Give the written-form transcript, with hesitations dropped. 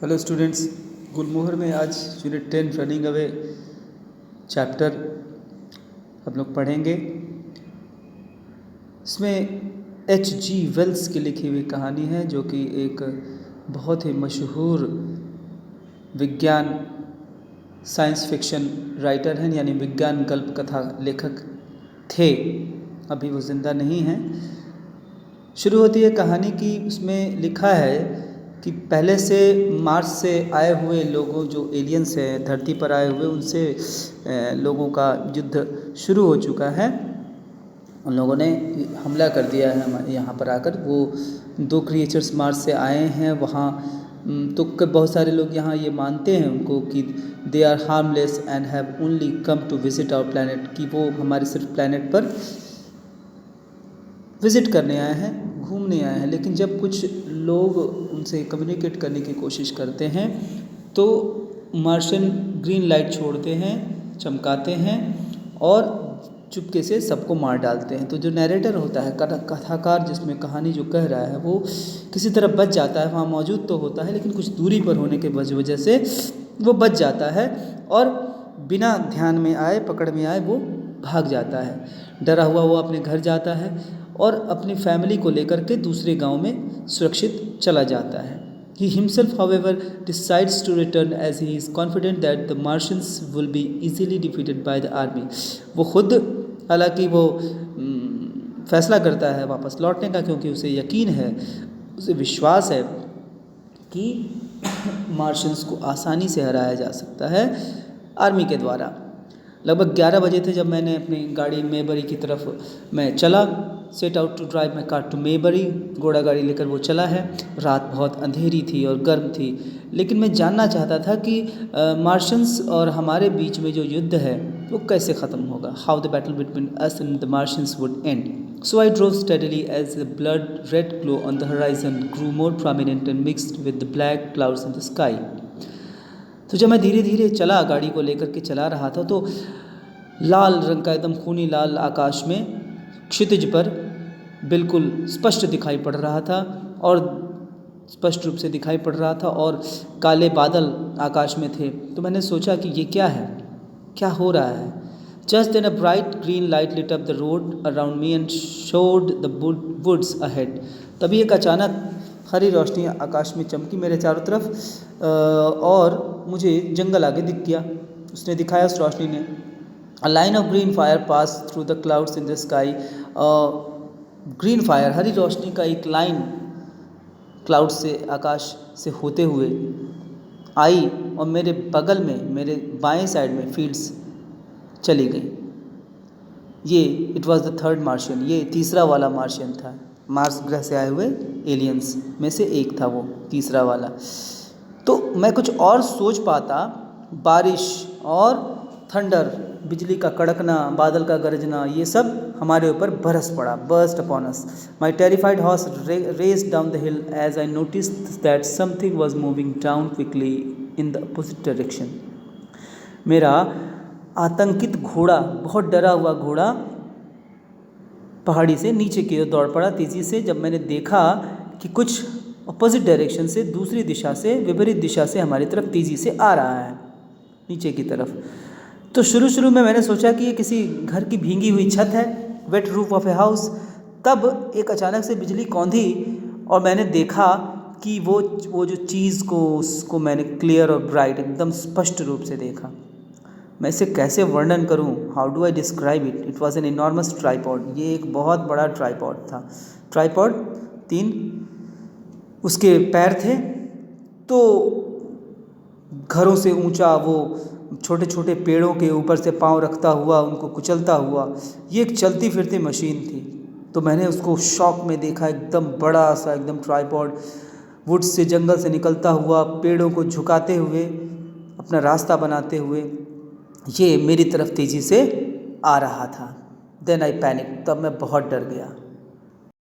Hello students, गुलमोहर में आज unit 10 running away chapter हम लोग पढ़ेंगे। इसमें H.G. वेल्स की लिखी हुई कहानी है, जो कि एक बहुत ही मशहूर विज्ञान साइंस फिक्शन राइटर हैं, यानी विज्ञान गल्प कथा लेखक थे। अभी वो ज़िंदा नहीं हैं। शुरू होती है कहानी की, उसमें लिखा है कि पहले से मार्स से आए हुए लोगों, जो एलियंस हैं धरती पर आए हुए, उनसे लोगों का युद्ध शुरू हो चुका है। उन लोगों ने हमला कर दिया है हमारे यहाँ पर आकर। वो दो क्रिएचर्स मार्स से आए हैं वहाँ। तो बहुत सारे लोग यहाँ ये मानते हैं उनको कि they are harmless and have only come to visit our planet, कि वो हमारे सिर्फ प्लैनेट पर विज़िट करने आए हैं, घूमने आए हैं। लेकिन जब कुछ लोग उनसे कम्युनिकेट करने की कोशिश करते हैं तो मार्शियन ग्रीन लाइट छोड़ते हैं, चमकाते हैं और चुपके से सबको मार डालते हैं। तो जो नैरेटर होता है, कथाकार जिसमें कहानी जो कह रहा है, वो किसी तरह बच जाता है। वहाँ मौजूद तो होता है लेकिन कुछ दूरी पर होने के वजह से वो बच जाता है और बिना ध्यान में आए, पकड़ में आए, वो भाग जाता है। डरा हुआ वो अपने घर जाता है और अपनी फैमिली को लेकर के दूसरे गांव में सुरक्षित चला जाता है। He himself, however, decides to return as he is confident that the Martians will be easily defeated by the army. वो खुद हालांकि वो फैसला करता है वापस लौटने का, क्योंकि उसे यकीन है, उसे विश्वास है कि मार्शियंस को आसानी से हराया जा सकता है आर्मी के द्वारा। लगभग 11 बजे थे जब मैंने अपनी गाड़ी मेबरी की तरफ मैं चला। Set out to drive my car to Maybury. घोड़ा गाड़ी लेकर वो चला है। रात बहुत अंधेरी थी और गर्म थी, लेकिन मैं जानना चाहता था कि मार्शियंस और हमारे बीच में जो युद्ध है वो कैसे ख़त्म होगा। How the battle between us and the Martians would end. So I drove steadily as the blood red glow on the horizon grew more prominent and mixed with the black clouds in the sky. तो जब मैं धीरे धीरे चला, गाड़ी को लेकर के चला रहा था, तो लाल रंग का, एकदम खूनी लाल आकाश में क्षितिज पर बिल्कुल स्पष्ट दिखाई पड़ रहा था और स्पष्ट रूप से दिखाई पड़ रहा था, और काले बादल आकाश में थे। तो मैंने सोचा कि ये क्या है, क्या हो रहा है। Just then a bright green light lit up the road around me and showed the woods ahead. तभी एक अचानक हरी रोशनी आकाश में चमकी मेरे चारों तरफ और मुझे जंगल आगे दिख गया। उसने दिखाया, उस रोशनी ने। A line of green fire passed through the clouds in the sky. Green fire, हरी रोशनी का एक लाइन क्लाउड से, आकाश से होते हुए आई और मेरे बगल में, मेरे बाएं साइड में फील्ड्स चली गई। ये it was the third Martian, ये तीसरा वाला मार्शियन था। मार्स ग्रह से आए हुए एलियंस में से एक था वो, तीसरा वाला। तो मैं कुछ और सोच पाता। बारिश और थंडर, बिजली का कड़कना, बादल का गरजना, ये सब हमारे ऊपर बरस पड़ा, burst upon us. My terrified horse raced down the hill as I noticed that something was moving down quickly in the opposite direction. मेरा आतंकित घोड़ा, बहुत डरा हुआ घोड़ा, पहाड़ी से नीचे की ओर दौड़ पड़ा तेज़ी से। जब मैंने देखा कि कुछ अपोजिट डायरेक्शन से, दूसरी दिशा से, विपरीत दिशा से हमारी तरफ तेज़ी से आ रहा है, नीचे की तरफ। तो शुरू में मैंने सोचा कि ये किसी घर की भींगी हुई छत है, wet roof of a house. तब एक अचानक से बिजली कौंधी और मैंने देखा कि वो जो चीज़ को, उसको मैंने क्लियर और ब्राइट, एकदम स्पष्ट रूप से देखा। मैं इसे कैसे वर्णन करूं? How do I describe it? It was an enormous tripod. ये एक बहुत बड़ा ट्राईपॉड था। ट्राईपॉड 3 उसके पैर थे, तो घरों से ऊंचा, वो छोटे छोटे पेड़ों के ऊपर से पांव रखता हुआ, उनको कुचलता हुआ, ये एक चलती फिरती मशीन थी। तो मैंने उसको शौक में देखा, एकदम बड़ा सा, एकदम ट्राईपॉड, वुड्स से, जंगल से निकलता हुआ, पेड़ों को झुकाते हुए, अपना रास्ता बनाते हुए ये मेरी तरफ तेज़ी से आ रहा था। Then I panic. तब मैं बहुत डर गया।